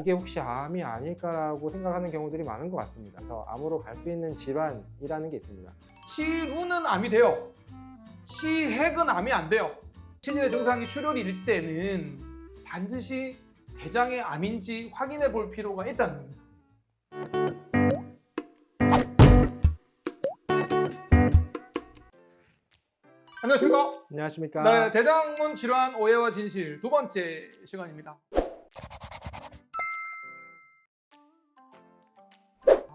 이게 혹시 암이 아닐까라고 생각하는 경우들이 많은 것 같습니다. 그래서 암으로 갈 수 있는 질환이라는 게 있습니다. 치루는 암이 돼요. 치핵은 암이 안 돼요. 치질의 증상이 출혈일 때는 반드시 대장의 암인지 확인해 볼 필요가 있다는 겁니다. 안녕하십니까? 안녕하십니까? 네, 대장문 질환 오해와 진실 두 번째 시간입니다.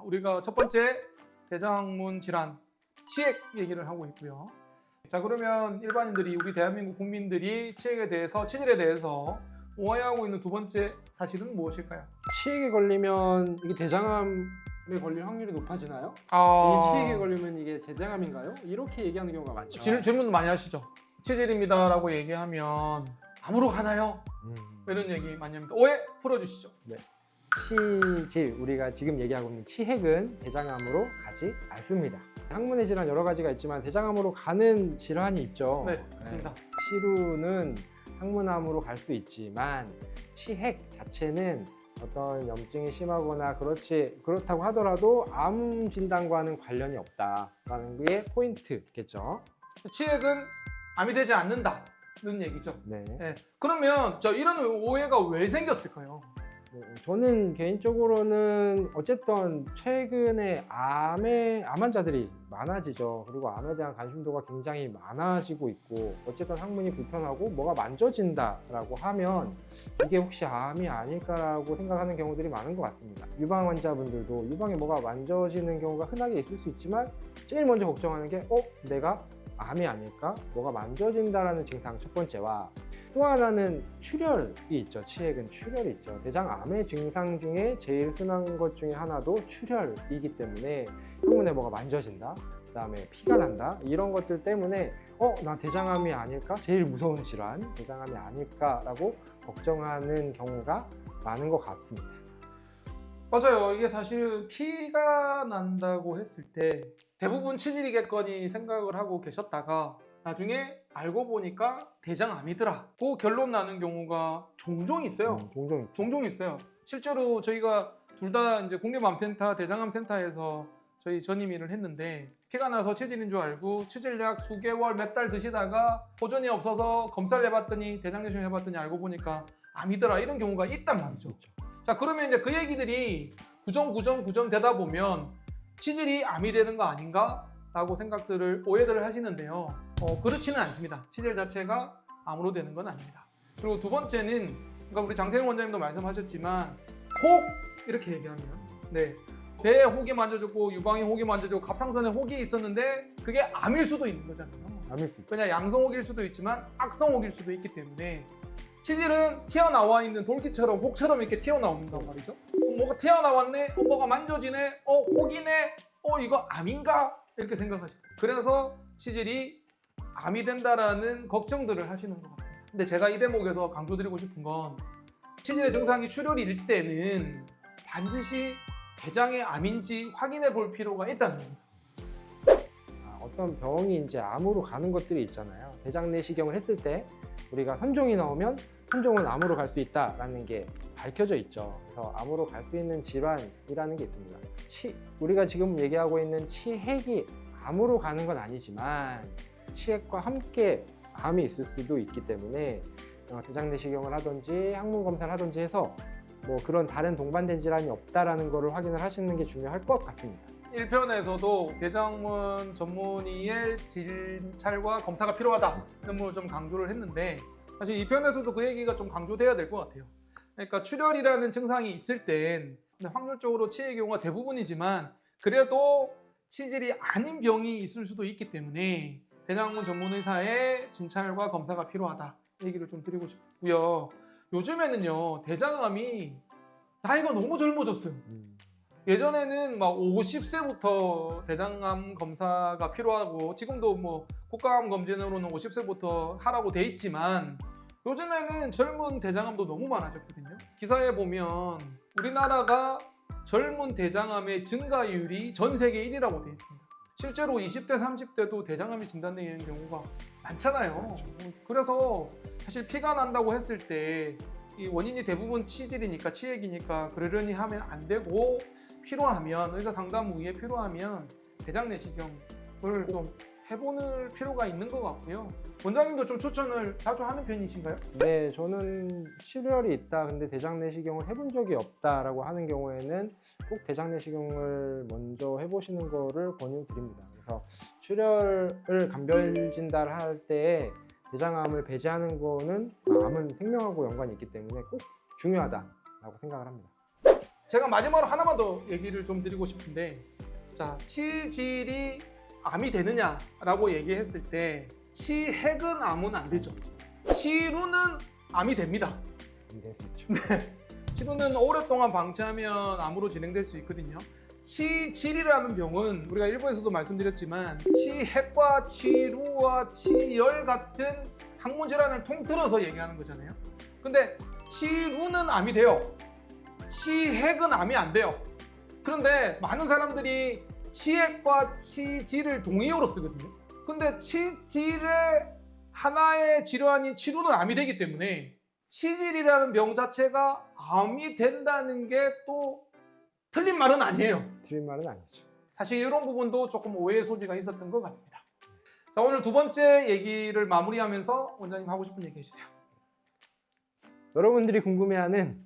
우리가 첫 번째 대장문 질환 치핵 얘기를 하고 있고요. 자, 그러면 일반인들이 우리 대한민국 국민들이 치핵에 대해서 치질에 대해서 오해하고 있는 두 번째 사실은 무엇일까요? 치액에 걸리면 이게 대장암에 걸릴 확률이 높아지나요? 이 치액에 걸리면 이게 대장암인가요? 이렇게 얘기하는 경우가 많죠. 질문 많이 하시죠. 치질입니다라고 얘기하면 암으로 가나요? 이런 얘기 많이 합니다. 오해 풀어주시죠. 치질, 우리가 지금 얘기하고 있는 치핵은 대장암으로 가지 않습니다. 항문의 질환 여러 가지가 있지만 대장암으로 가는 질환이 있죠. 네, 맞습니다. 치루는 항문암으로 갈 수 있지만 치핵 자체는 어떤 염증이 심하거나 그렇다고 하더라도 암 진단과는 관련이 없다라는 게 포인트겠죠. 치핵은 암이 되지 않는다는 얘기죠. 네. 네. 그러면 이런 오해가 왜 생겼을까요? 저는 개인적으로는 어쨌든 최근에 암 환자들이 많아지죠. 그리고 암에 대한 관심도가 굉장히 많아지고 있고, 어쨌든 항문이 불편하고 뭐가 만져진다라고 하면 이게 혹시 암이 아닐까라고 생각하는 경우들이 많은 것 같습니다. 유방 환자분들도 유방에 뭐가 만져지는 경우가 흔하게 있을 수 있지만 제일 먼저 걱정하는 게 내가 암이 아닐까? 뭐가 만져진다라는 증상 첫 번째와, 또 하나는 출혈이 있죠. 치핵은 출혈이 있죠. 대장암의 증상 중에 제일 흔한 것 중에 하나도 출혈이기 때문에 항문에 뭐가 만져진다, 그 다음에 피가 난다, 이런 것들 때문에 나 대장암이 아닐까? 제일 무서운 질환, 대장암이 아닐까라고 걱정하는 경우가 많은 것 같습니다. 맞아요. 이게 사실 피가 난다고 했을 때 대부분 치질이겠거니 생각을 하고 계셨다가 나중에 알고 보니까 대장암이더라고 결론 나는 경우가 종종 있어요. 종종 있어요. 실제로 저희가 둘 다 이제 국립암센터, 대장암센터에서 저희 전임 일을 했는데, 피가 나서 치질인 줄 알고 치질약 수개월 몇 달 드시다가 호전이 없어서 검사를 해봤더니 대장내시경 해봤더니 알고 보니까 암이더라, 이런 경우가 있단 말이죠. 자, 그러면 이제 그 얘기들이 구정 되다 보면 치질이 암이 되는 거 아닌가? 라고 오해들을 하시는데요. 그렇지는 않습니다. 치질 자체가 암으로 되는 건 아닙니다. 그리고 두 번째는, 그러니까 우리 장태웅 원장님도 말씀하셨지만, 혹 이렇게 얘기하면, 배에 혹이 만져졌고 유방에 혹이 만져졌고 갑상선에 혹이 있었는데 그게 암일 수도 있는 거잖아요. 암일 수 있죠. 그냥 양성혹일 수도 있지만 악성혹일 수도 있기 때문에, 치질은 튀어나와 있는 돌기처럼 혹처럼 이렇게 튀어나온단 말이죠. 뭐가 튀어나왔네, 뭐가 만져지네, 혹이네, 이거 암인가? 이렇게 생각하시죠. 그래서 치질이 암이 된다라는 걱정들을 하시는 것 같습니다. 근데 제가 이 대목에서 강조드리고 싶은 건, 치질의 증상이 출혈일 때는 반드시 대장의 암인지 확인해 볼 필요가 있다는 겁니다. 어떤 병이 이제 암으로 가는 것들이 있잖아요. 대장 내시경을 했을 때 우리가 선종이 나오면 선종은 암으로 갈 수 있다라는 게 밝혀져 있죠. 그래서 암으로 갈 수 있는 질환이라는 게 있습니다. 우리가 지금 얘기하고 있는 치핵이 암으로 가는 건 아니지만 치핵과 함께 암이 있을 수도 있기 때문에 대장 내시경을 하든지 항문 검사를 하든지 해서 그런 다른 동반된 질환이 없다라는 거를 확인을 하시는 게 중요할 것 같습니다. 1편에서도 대장문 전문의의 진찰과 검사가 필요하다는 부분을 좀 강조를 했는데, 사실 2편에서도 그 얘기가 좀 강조돼야 될 것 같아요. 그러니까 출혈이라는 증상이 있을 땐 확률적으로 치핵의 경우가 대부분이지만, 그래도 치질이 아닌 병이 있을 수도 있기 때문에 대장문 전문의사의 진찰과 검사가 필요하다, 얘기를 좀 드리고 싶고요. 요즘에는요, 대장암이 나이가 너무 젊어졌어요. 예전에는 막 50세부터 대장암 검사가 필요하고, 지금도 국가암 검진으로는 50세부터 하라고 돼 있지만, 요즘에는 젊은 대장암도 너무 많아졌거든요. 기사에 보면 우리나라가 젊은 대장암의 증가율이 전 세계 1위라고 돼 있습니다. 실제로 20대, 30대도 대장암이 진단되는 경우가 많잖아요. 그래서 사실 피가 난다고 했을 때 이 원인이 대부분 치질이니까 치액이니까 그러려니 하면 안 되고 필요하면 의사 상담 후에 필요하면 대장 내시경을 좀 해보는 필요가 있는 것 같고요. 원장님도 좀 추천을 자주 하는 편이신가요? 네, 저는 출혈이 있다. 근데 대장 내시경을 해본 적이 없다라고 하는 경우에는 꼭 대장 내시경을 먼저 해보시는 거를 권유드립니다. 그래서 출혈을 감별 진단을 할 때 대장암을 배제하는 거는 암은 생명하고 연관이 있기 때문에 꼭 중요하다라고 생각을 합니다. 제가 마지막으로 하나만 더 얘기를 좀 드리고 싶은데, 자, 치질이 암이 되느냐라고 얘기했을 때 치핵은 암은 안 되죠. 치루는 암이 됩니다. 될 수 있죠. 치루는 오랫동안 방치하면 암으로 진행될 수 있거든요. 치질이라는 병은 우리가 일부에서도 말씀드렸지만 치핵과 치루와 치열 같은 항문 질환을 통틀어서 얘기하는 거잖아요. 근데 치루는 암이 돼요. 치핵은 암이 안 돼요. 그런데 많은 사람들이 치핵과 치질을 동의어로 쓰거든요. 근데 치질의 하나의 질환인 치루는 암이 되기 때문에 치질이라는 병 자체가 암이 된다는 게 또 틀린 말은 아니에요. 드릴 말은 아니죠. 사실 이런 부분도 조금 오해의 소지가 있었던 것 같습니다. 자, 오늘 두 번째 얘기를 마무리하면서 원장님 하고 싶은 얘기 해주세요. 여러분들이 궁금해하는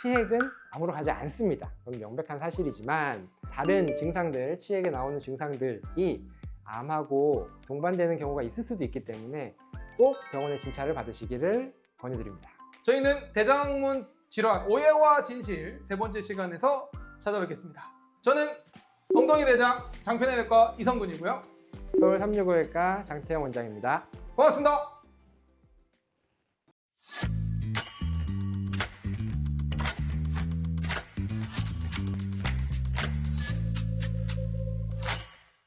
치핵은 암으로 가지 않습니다. 그건 명백한 사실이지만 다른 증상들, 치핵에 나오는 증상들이 암하고 동반되는 경우가 있을 수도 있기 때문에 꼭 병원의 진찰을 받으시기를 권유드립니다. 저희는 대장항문 질환 오해와 진실 세 번째 시간에서 찾아뵙겠습니다. 저는 엉덩이 대장 장편외과 이성근이고요. 서울 365외과 장태영 원장입니다. 고맙습니다.